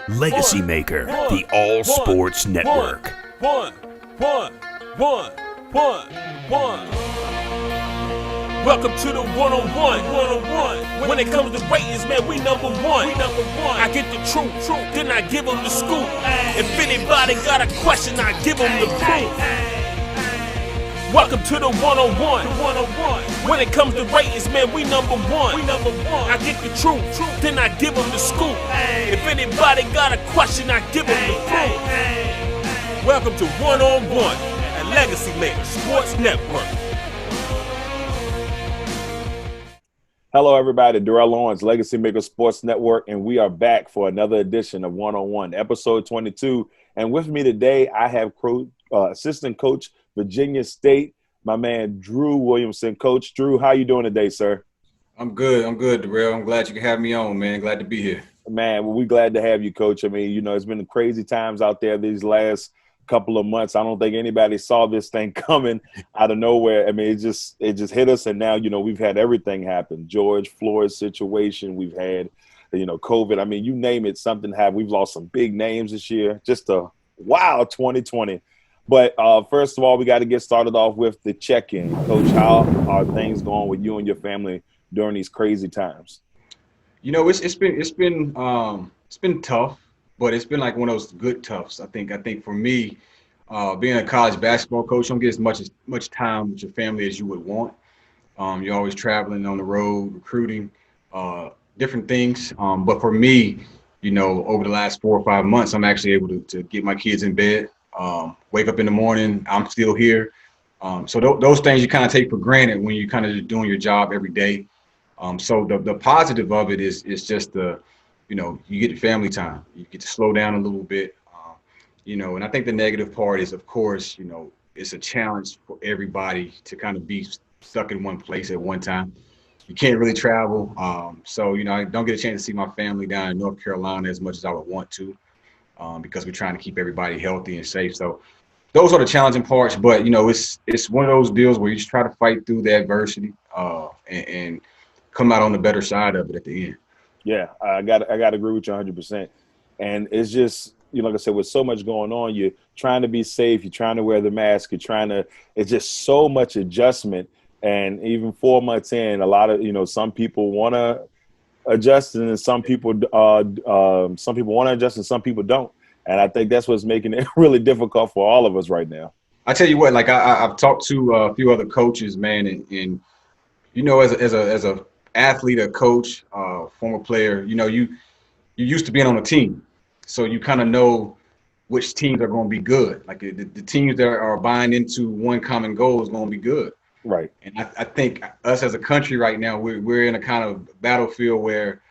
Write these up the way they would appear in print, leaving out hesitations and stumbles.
Legacy Maker, the All Sports Network. Welcome to the one-on-one. When it comes to ratings, man, we number one. I get the truth, then I give them the scoop. If anybody got a question, I give them the proof. Welcome to the one-on-one. When it comes to ratings, man, we number one. I get the truth, then I give them the scoop. If anybody got a question, I give them the proof. Welcome to one-on-one at Legacy Maker Sports Network. Hello, everybody. Darrell, Owens, Legacy Maker Sports Network, and we are back for another edition of One-on-One, episode 22. And with me today, I have assistant coach, Virginia State, my man, Drew Williamson. Coach Drew, how you doing today, sir? I'm good, Darrell. I'm glad you can have me on, man. Glad to be here. Man, well, we're glad to have you, Coach. I mean, it's been crazy times out there these last couple of months. I don't think anybody saw this thing coming out of nowhere. I mean, it just hit us, and now, we've had everything happen. George Floyd's situation, we've had, COVID. I mean, you name it, something happened. We've lost some big names this year. Just a wild 2020. But first of all, we got to get started off with the check-in. Coach, how are things going with you and your family during these crazy times? It's been tough, but it's been like one of those good toughs. I think for me, being a college basketball coach, you don't get as much time with your family as you would want. You're always traveling on the road, recruiting, different things. But for me, over the last 4 or 5 months, I'm actually able to get my kids in bed. Wake up in the morning, I'm still here. So those things you kind of take for granted when you're kind of doing your job every day. So the positive of it is just you get the family time. You get to slow down a little bit. And I think the negative part is, of course, it's a challenge for everybody to kind of be stuck in one place at one time. You can't really travel. So I don't get a chance to see my family down in North Carolina as much as I would want to. Because we're trying to keep everybody healthy and safe. So those are the challenging parts, but it's one of those deals where you just try to fight through the adversity and come out on the better side of it at the end. Yeah, I got to agree with you 100%. And it's just, like I said, with so much going on, you're trying to be safe, you're trying to wear the mask, it's just so much adjustment. And even 4 months in, a lot of, some people want to adjust, and some people want to adjust, and some people don't. And I think that's what's making it really difficult for all of us right now. I tell you what, like I've talked to a few other coaches, man, and as a athlete, a coach, former player, you used to being on a team, so you kind of know which teams are going to be good. Like the teams that are buying into one common goal is going to be good. Right. And I think us as a country right now, we're in a kind of battlefield where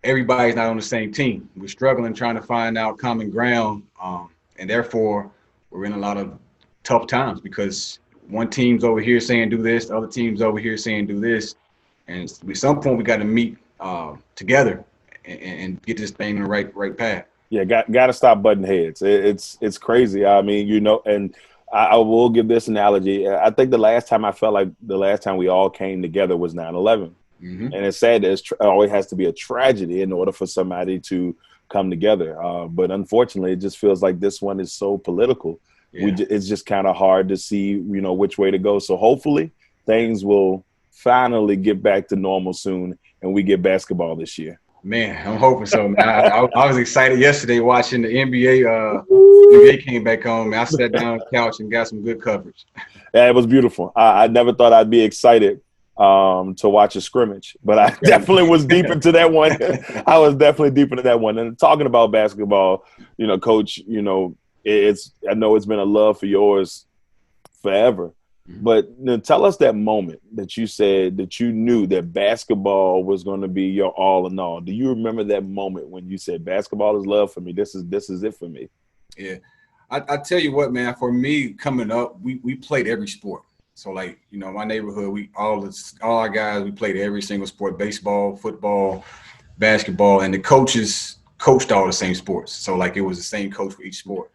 everybody's not on the same team. We're struggling trying to find out common ground, and therefore we're in a lot of tough times because one team's over here saying do this, the other team's over here saying do this, and at some point we got to meet together and get this thing in the right path. Yeah, got to stop butting heads. It's crazy. I mean, and I will give this analogy. I think the last time we all came together was 9/11. Mm-hmm. And it's sad that it always has to be a tragedy in order for somebody to come together. But unfortunately, it just feels like this one is so political. Yeah. It's just kind of hard to see, which way to go. So hopefully things will finally get back to normal soon and we get basketball this year. Man, I'm hoping so, man. I was excited yesterday watching the NBA. NBA came back on. Man, I sat down on the couch and got some good coverage. Yeah, it was beautiful. I never thought I'd be excited to watch a scrimmage, but I definitely was deep into that one. I was definitely deep into that one. And talking about basketball, Coach, I know it's been a love for yours forever. But tell us that moment that you said that you knew that basketball was going to be your all in all. Do you remember that moment when you said basketball is love for me? This is it for me. Yeah, I tell you what, man. For me, coming up, we played every sport. So like my neighborhood, all our guys, we played every single sport: baseball, football, basketball, and the coaches coached all the same sports. So like it was the same coach for each sport.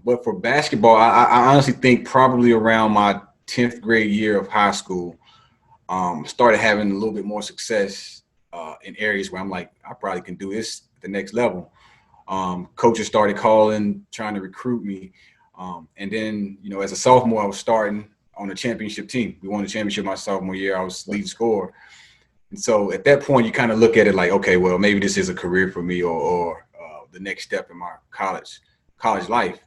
But for basketball, I honestly think probably around my 10th grade year of high school, started having a little bit more success in areas where I'm like, I probably can do this at the next level. Coaches started calling, trying to recruit me. And then, you know, as a sophomore, I was starting on a championship team. We won the championship my sophomore year. I was leading scorer. And so at that point, you kind of look at it like, okay, well, maybe this is a career for me or the next step in my college life.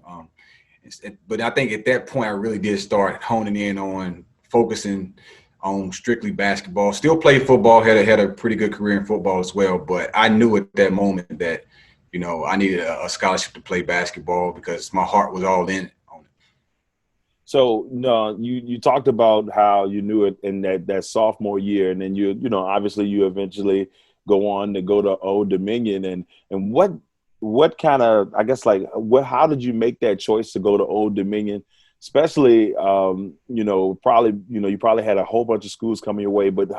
But I think at that point, I really did start honing in on focusing on strictly basketball. Still played football, had a pretty good career in football as well. But I knew at that moment that, you know, I needed a scholarship to play basketball because my heart was all in on it. So no, you talked about how you knew it in that sophomore year, and then you know obviously you eventually go on to go to Old Dominion, and what kind of, I guess, like how did you make that choice to go to Old Dominion? Especially you know, probably, you know, you probably had a whole bunch of schools coming your way, but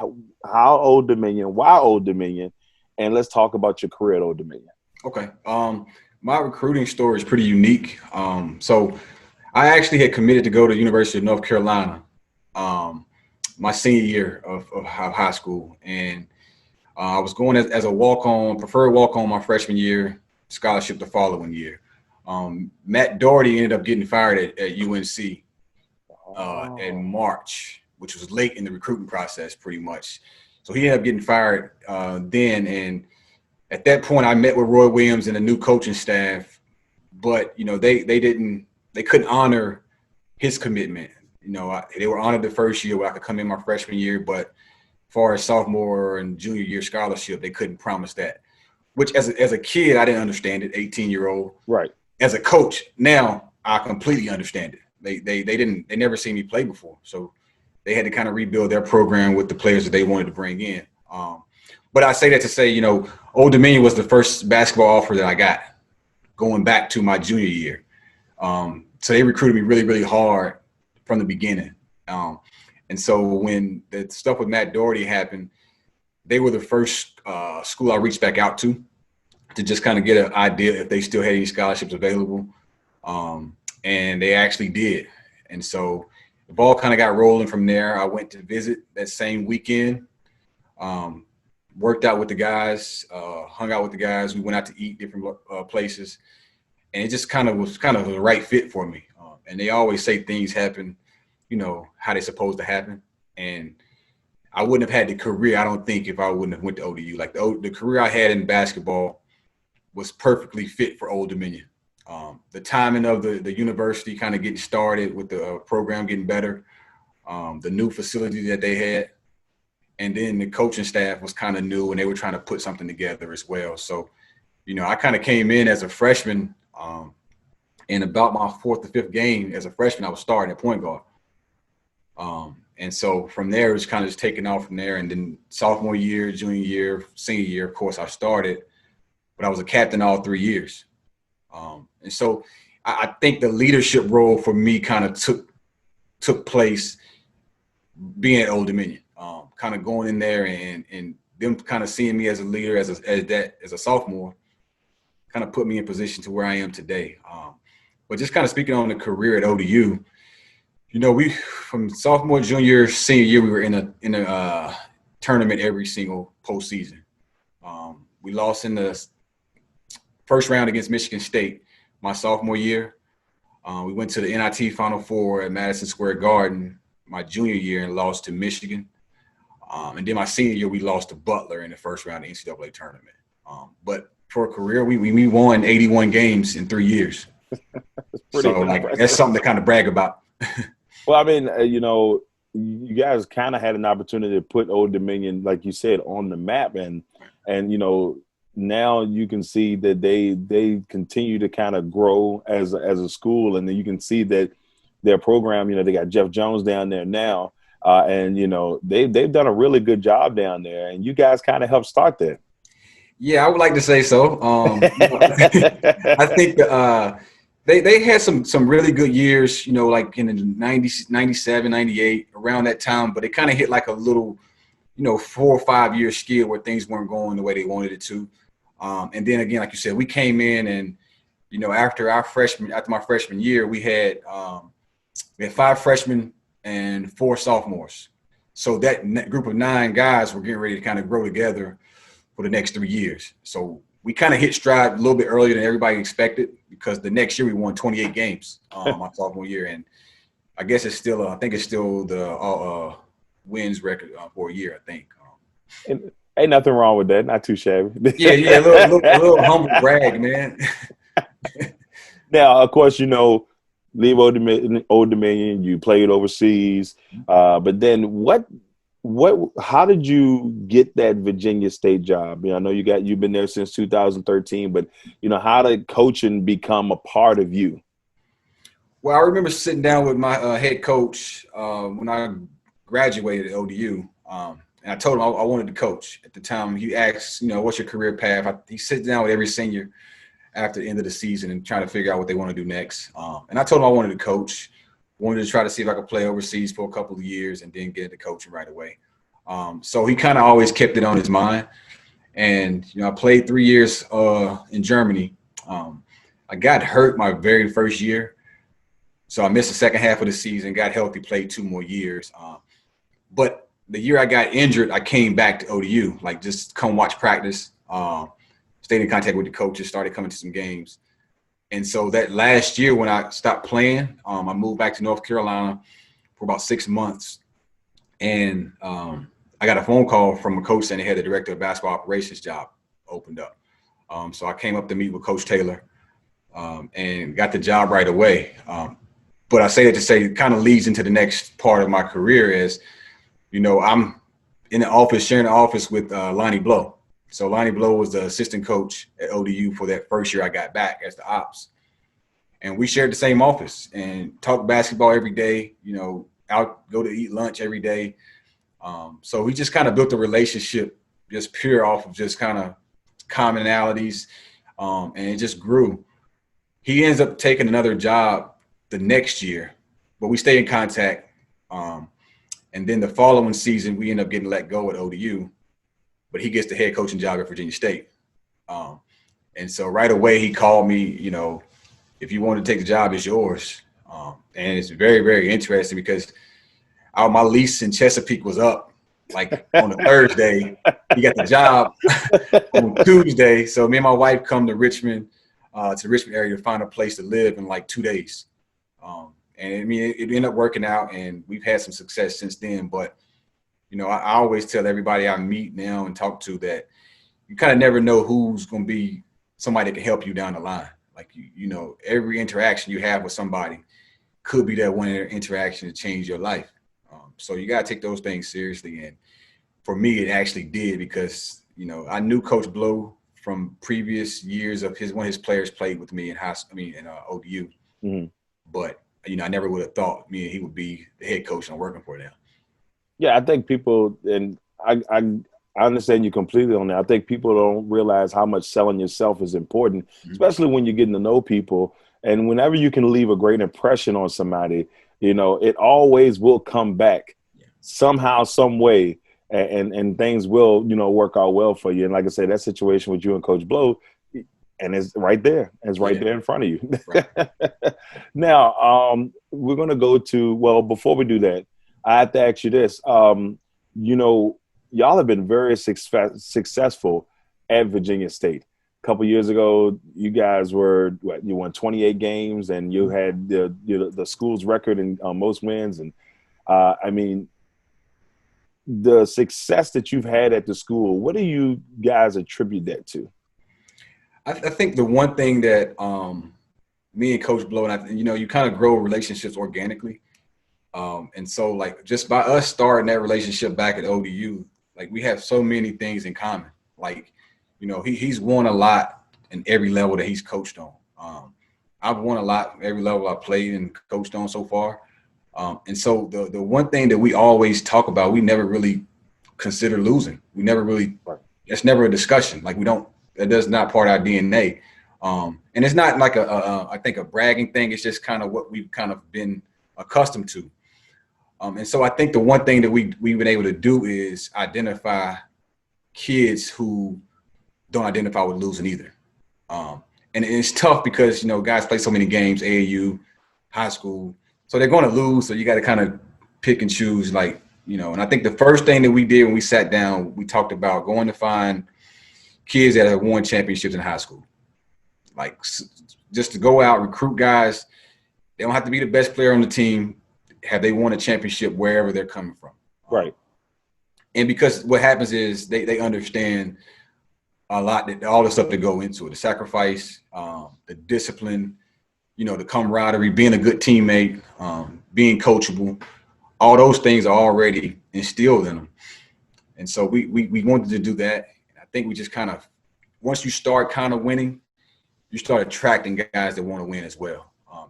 how Old Dominion? Why Old Dominion? And let's talk about your career at Old Dominion. Okay. My recruiting story is pretty unique. So I actually had committed to go to the University of North Carolina my senior year of high school. And I was going as a walk-on, preferred walk-on my freshman year, scholarship the following year. Matt Doherty ended up getting fired at UNC in March, which was late in the recruiting process pretty much. So he ended up getting fired then. And at that point, I met with Roy Williams and the new coaching staff, but, you know, they couldn't honor his commitment. You know, they were honored the first year where I could come in my freshman year, but as far as sophomore and junior year scholarship, they couldn't promise that, which as a kid, I didn't understand it, 18-year-old. Right. As a coach, now I completely understand it. They never seen me play before. So they had to kind of rebuild their program with the players that they wanted to bring in. But I say that to say, you know, Old Dominion was the first basketball offer that I got going back to my junior year. So they recruited me really, really hard from the beginning. And so when the stuff with Matt Doherty happened, they were the first school I reached back out to just kind of get an idea if they still had any scholarships available. And they actually did. And so the ball kind of got rolling from there. I went to visit that same weekend. Worked out with the guys, hung out with the guys. We went out to eat different places, and it just was the right fit for me. And they always say things happen, you know, how they're supposed to happen. And I wouldn't have had the career, I don't think, if I wouldn't have went to ODU. Like the career I had in basketball was perfectly fit for Old Dominion. The timing of the university kind of getting started with the program getting better, the new facility that they had. And then the coaching staff was kind of new and they were trying to put something together as well. So, you know, I kind of came in as a freshman. In about my fourth or fifth game as a freshman, I was starting at point guard. And so from there, it was kind of just taking off from there. And then sophomore year, junior year, senior year, of course, I started. But I was a captain all 3 years. And so I think the leadership role for me kind of took place being at Old Dominion. Kind of going in there and them kind of seeing me as a leader as a sophomore, kind of put me in position to where I am today. But just kind of speaking on the career at ODU, you know, we from sophomore, junior, senior year, we were in a tournament every single postseason. We lost in the first round against Michigan State my sophomore year. We went to the NIT Final Four at Madison Square Garden my junior year and lost to Michigan. And then my senior year, we lost to Butler in the first round of the NCAA tournament. But for a career, we won 81 games in 3 years. So that's something to kind of brag about. Well, I mean, you know, you guys kind of had an opportunity to put Old Dominion, like you said, on the map. And you know, now you can see that they continue to kind of grow as a school. And then you can see that their program, you know, they got Jeff Jones down there now. And, you know, they've done a really good job down there. And you guys kind of helped start that. Yeah, I would like to say so. I think they had some really good years, you know, like in the 90s, 97, 98, around that time. But it kind of hit like a little, you know, 4 or 5 year skid where things weren't going the way they wanted it to. And then again, like you said, we came in and, you know, after my freshman year, we had 5 freshmen and 4 sophomores. So that group of 9 guys were getting ready to kind of grow together for the next 3 years. So we kind of hit stride a little bit earlier than everybody expected because the next year we won 28 games my sophomore year, and I guess it's still I think it's still the wins record for a year, I think. And ain't nothing wrong with that. Not too shabby. Yeah, a little humble brag, man. Now, of course, you know, leave Old Dominion. You played overseas, but then how did you get that Virginia State job? You know, I know you've been there since 2013, but you know, how did coaching become a part of you? Well, I remember sitting down with my head coach when I graduated at ODU, and I told him I wanted to coach. At the time, he asked, you know, what's your career path? He sits down with every senior after the end of the season and trying to figure out what they want to do next. And I told him I wanted to coach. Wanted to try to see if I could play overseas for a couple of years and then get into coaching right away. So he kind of always kept it on his mind. And, you know, I played 3 years in Germany. I got hurt my very first year. So I missed the second half of the season, got healthy, played 2 more years. But the year I got injured, I came back to ODU, like just come watch practice, stayed in contact with the coaches, started coming to some games. And so that last year when I stopped playing, I moved back to North Carolina for about 6 months. And I got a phone call from a coach saying they had the director of basketball operations job opened up. So I came up to meet with Coach Taylor and got the job right away. But I say that to say it kind of leads into the next part of my career is, you know, I'm in the office, sharing the office with Lonnie Blow. So Lonnie Blow was the assistant coach at ODU for that first year I got back as the ops. And we shared the same office and talked basketball every day, you know, go to eat lunch every day. So we just kind of built a relationship just pure off of just kind of commonalities. And it just grew. He ends up taking another job the next year, but we stay in contact. And then the following season, we end up getting let go at ODU. But he gets the head coaching job at Virginia State. And so right away he called me, you know, if you want to take the job, it's yours. And it's very, very interesting because my lease in Chesapeake was up like on a Thursday. He got the job on Tuesday. So me and my wife come to Richmond, to the Richmond area to find a place to live in like 2 days. And I mean, it ended up working out and we've had some success since then. But you know, I always tell everybody I meet now and talk to that you kind of never know who's going to be somebody that can help you down the line. Like, you know, every interaction you have with somebody could be that one interaction to change your life. So you got to take those things seriously. And for me, it actually did because, you know, I knew Coach Blow from previous years of one of his players played with me in ODU. Mm-hmm. But, you know, I never would have thought me and he would be the head coach and working for them. Yeah, I think people, and I understand you completely on that. I think people don't realize how much selling yourself is important, especially when you're getting to know people. And whenever you can leave a great impression on somebody, you know, it always will come back somehow, some way, and things will, you know, work out well for you. And like I said, that situation with you and Coach Blow, and it's right there. It's right there in front of you. Right. Now, we're going to go to, well, before we do that, I have to ask you this. You know, y'all have been very successful at Virginia State. A couple years ago, you guys you won 28 games and you had the school's record in most wins. And I mean, the success that you've had at the school, what do you guys attribute that to? I think the one thing that me and Coach Blow, and you know, you kind of grow relationships organically. And so like just by us starting that relationship back at ODU, like we have so many things in common. Like, you know, he's won a lot in every level that he's coached on. I've won a lot every level I played and coached on so far. And so the one thing that we always talk about, we never really consider losing. We never really, it's never a discussion. Like that's not part of our DNA. And it's not like I think a bragging thing. It's just kind of what we've kind of been accustomed to. And so I think the one thing that we've been able to do is identify kids who don't identify with losing either. And it's tough because, you know, guys play so many games, AAU, high school, so they're going to lose. So you got to kind of pick and choose, like, you know, and I think the first thing that we did when we sat down, we talked about going to find kids that have won championships in high school. Like just to go out, recruit guys. They don't have to be the best player on the team. Have they won a championship wherever they're coming from? Right. And because what happens is they understand a lot, that all the stuff that go into it, the sacrifice, the discipline, the camaraderie, being a good teammate, being coachable, all those things are already instilled in them. And so we wanted to do that. I think we just kind of, once you start kind of winning, you start attracting guys that want to win as well.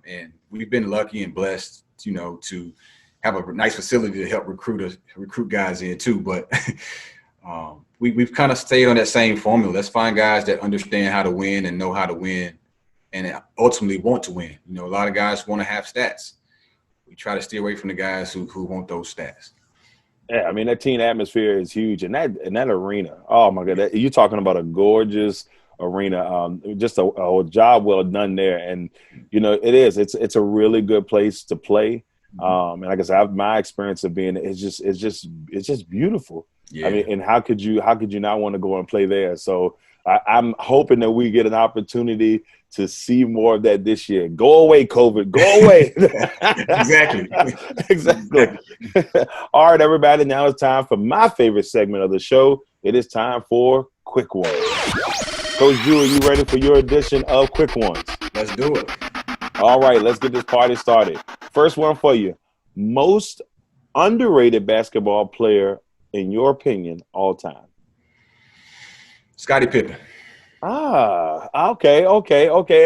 And we've been lucky and blessed, to have a nice facility to help recruit guys in too. But we've kind of stayed on that same formula. Let's find guys that understand how to win and know how to win and ultimately want to win. A lot of guys want to have stats. We try to stay away from the guys who want those stats. Yeah, I mean, that team atmosphere is huge. And that arena, oh, my God, you're talking about a gorgeous arena, just a job well done there. And, it is. It's a really good place to play. And like I said, my experience of being, it's just beautiful. Yeah. I mean, and how could you not want to go and play there? So I'm hoping that we get an opportunity to see more of that this year. Go away, COVID. Go away. Exactly. All right, everybody. Now it's time for my favorite segment of the show. It is time for Quick Ones. Coach Drew, are you ready for your edition of Quick Ones? Let's do it. All right, let's get this party started. First one for you. Most underrated basketball player, in your opinion, all time? Scottie Pippen. Okay.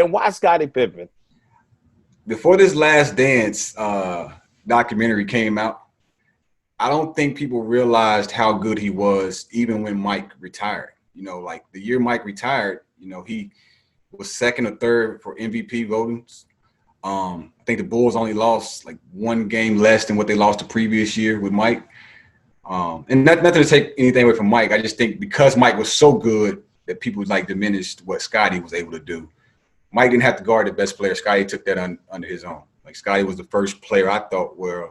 And why Scottie Pippen? Before this Last Dance documentary came out, I don't think people realized how good he was even when Mike retired. Like the year Mike retired, he was second or third for MVP votings. I think the Bulls only lost like one game less than what they lost the previous year with Mike. And nothing to take anything away from Mike. I just think because Mike was so good that people diminished what Scottie was able to do. Mike didn't have to guard the best player. Scottie took that under his own. Like Scottie was the first player I thought where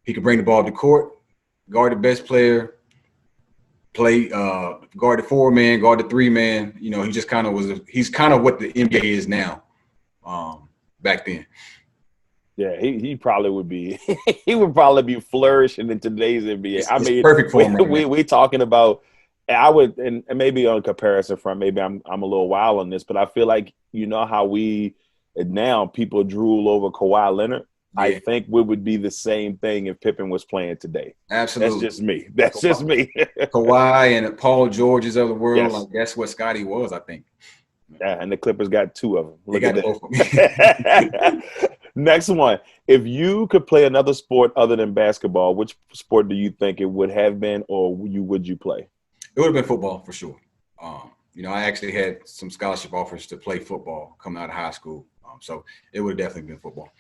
he could bring the ball to court, guard the best player, play, guard the 4-man, guard the 3-man. He just kind of he's kind of what the NBA is now. Back then. Yeah, he probably would be. He would probably be flourishing in today's NBA. It's perfect for him. We talking about. I would, and maybe on comparison from maybe I'm a little wild on this, but I feel like how now people drool over Kawhi Leonard. Yeah. I think we would be the same thing if Pippen was playing today. Absolutely, that's just me. That's just me. Kawhi and Paul Georges of the world, yes. That's what Scottie was, I think. Yeah, and the Clippers got two of them. Look at that. Next one. If you could play another sport other than basketball, which sport do you think it would have been, or would you play? It would have been football for sure. I actually had some scholarship offers to play football coming out of high school. So it would have definitely been football.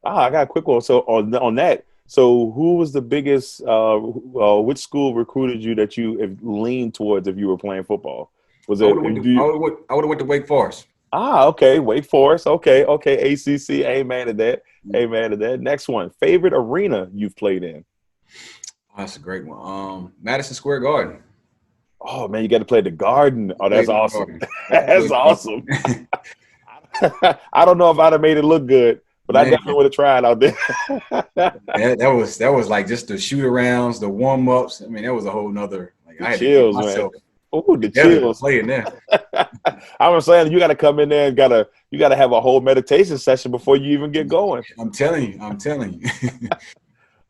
I got a quick one. So on that, so who was the biggest, which school recruited you that you have leaned towards if you were playing football? I would have went to Wake Forest. Okay. Wake Forest. Okay. ACC. Amen to that. Amen to that. Next one. Favorite arena you've played in? Oh, that's a great one. Madison Square Garden. Oh, man, you got to play the Garden. Oh, that's awesome. That's awesome. I don't know if I'd have made it look good, but I definitely would have tried out there. that was like just the shoot-arounds, the warm-ups. I mean, that was a whole nother – I had chills, man. Oh, the chills. Playing there. I was saying you got to come in there and you got to have a whole meditation session before you even get going. I'm telling you.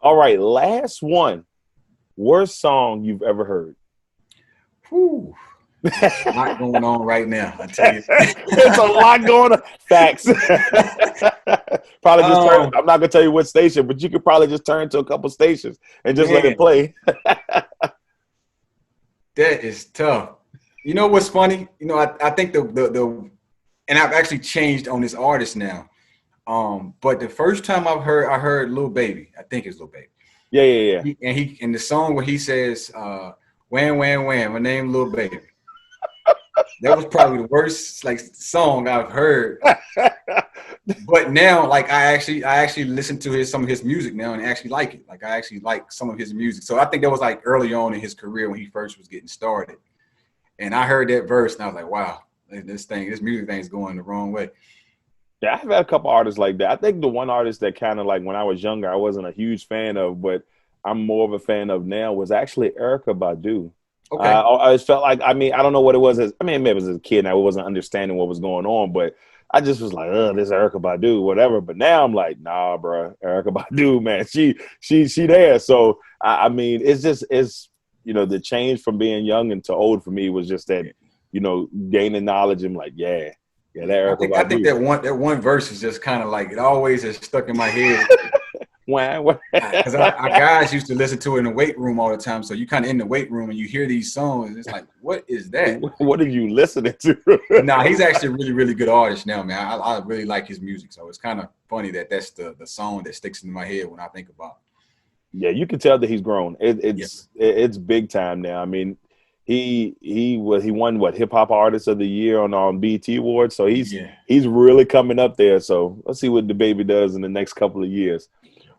All right, last one. Worst song you've ever heard? Whew. There's a lot going on right now, I tell you. There's a lot going on. Facts. Probably just turn. I'm not gonna tell you what station, but you could probably just turn to a couple stations and just let it play. That is tough. You know what's funny? I think the and I've actually changed on this artist now. But the first time I heard Lil Baby. I think it's Lil Baby. Yeah. He in the song where he says, "Wham, wham, wham, my name Lil Baby." That was probably the worst song I've heard. But now, I actually listen to some of his music now and actually like it. I actually like some of his music. So I think that was early on in his career when he first was getting started. And I heard that verse, and I was like, wow, this music thing is going the wrong way. Yeah, I've had a couple artists like that. I think the one artist that kind of like when I was younger, I wasn't a huge fan of, but I'm more of a fan of now was actually Erykah Badu. Okay. I just felt like, I mean, I don't know what it was. Maybe it was as a kid and I wasn't understanding what was going on, but I just was like, this Erykah Badu, whatever. But now I'm like, nah, bro, Erykah Badu, man, she there. So, I mean, it's the change from being young into old for me was just that, gaining knowledge and like, yeah, that Erykah Badu. I think that one verse is just kind of like, it always has stuck in my head. Because our guys used to listen to it in the weight room all the time. So you kind of in the weight room and you hear these songs, and it's like, what is that? What are you listening to? Nah, he's actually a really, really good artist now, man. I really like his music. So it's kind of funny that's the song that sticks in my head when I think about it. Yeah, you can tell that he's grown. It's big time now. I mean, he won Hip Hop Artist of the Year on BET Awards. So he's really coming up there. So let's see what the baby does in the next couple of years.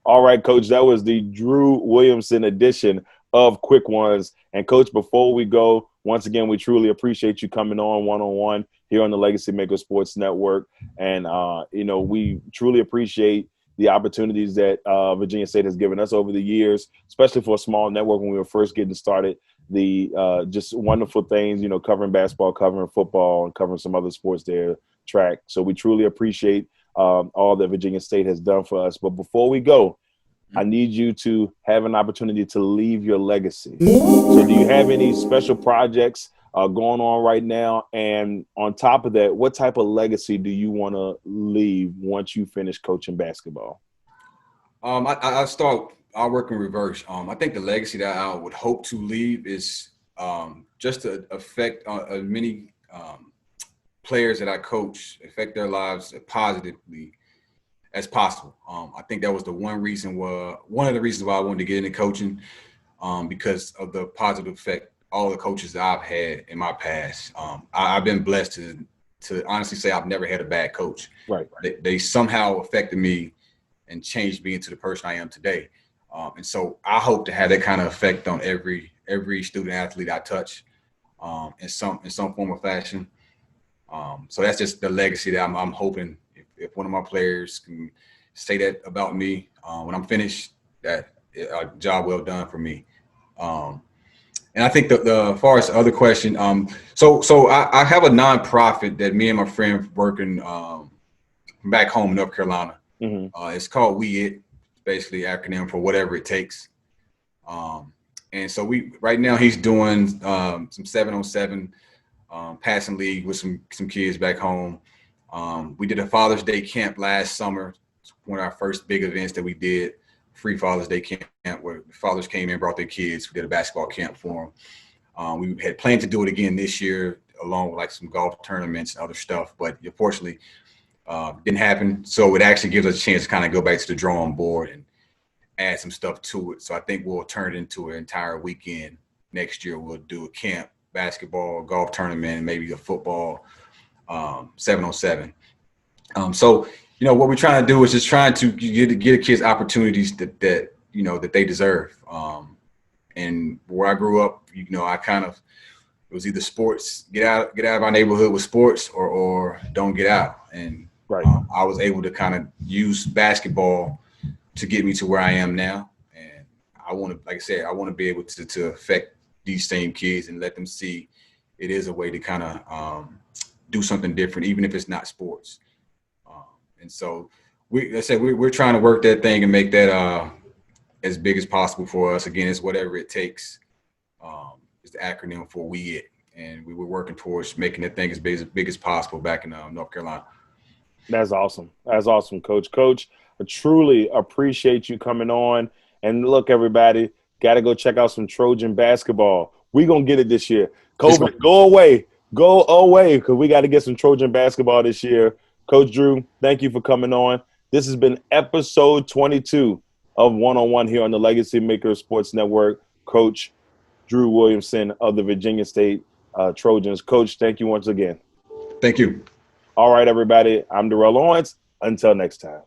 All right, Coach, that was the Drew Williamson edition of Quick Ones. And, Coach, before we go, once again, we truly appreciate you coming on one-on-one here on the Legacy Maker Sports Network. And, we truly appreciate the opportunities that Virginia State has given us over the years, especially for a small network when we were first getting started. The just wonderful things, covering basketball, covering football, and covering some other sports there, track. So we truly appreciate all that Virginia State has done for us. But before we go, I need you to have an opportunity to leave your legacy. So do you have any special projects going on right now? And on top of that, what type of legacy do you want to leave once you finish coaching basketball? I'll work in reverse. I think the legacy that I would hope to leave is just to affect as many players that I coach, affect their lives positively as possible. I think that was one of the reasons why I wanted to get into coaching, because of the positive effect all the coaches that I've had in my past. I've been blessed to honestly say I've never had a bad coach. Right. They somehow affected me and changed me into the person I am today. And so I hope to have that kind of effect on every student athlete I touch, in some form or fashion. So that's just the legacy that I'm hoping if one of my players can say that about me when I'm finished, that a job well done for me. And I think the far as the other question, so I have a nonprofit that me and my friend working back home in North Carolina. Mm-hmm. It's called We It, basically acronym for whatever it takes. And so right now he's doing some 7-on-7 passing league with some kids back home. We did a Father's Day camp last summer. It's one of our first big events that we did, free Father's Day camp where the fathers came in, brought their kids. We did a basketball camp for them. We had planned to do it again this year, along with like some golf tournaments and other stuff, but unfortunately didn't happen. So it actually gives us a chance to kind of go back to the drawing board and add some stuff to it. So I think we'll turn it into an entire weekend next year. We'll do a camp, basketball, golf tournament, and maybe a football 7-on-7. So, what we're trying to do is just trying to get the kids opportunities that they deserve. And where I grew up, it was either sports, get out of our neighborhood with sports, or don't get out. And right. I was able to kind of use basketball to get me to where I am now. And I want to, like I said, I want to be able to affect these same kids and let them see it is a way to kind of do something different, even if it's not sports. And so we're trying to work that thing and make that as big as possible for us. Again, it's whatever it takes. It's the acronym for We It. And we were working towards making that thing as big as possible back in North Carolina. That's awesome. That's awesome, Coach. Coach, I truly appreciate you coming on. And look, everybody, got to go check out some Trojan basketball. We're going to get it this year. COVID, go away, because we got to get some Trojan basketball this year. Coach Drew, thank you for coming on. This has been episode 22 of One-on-One here on the Legacy Maker Sports Network. Coach Drew Williamson of the Virginia State Trojans. Coach, thank you once again. Thank you. All right, everybody. I'm Darrell Owens. Until next time.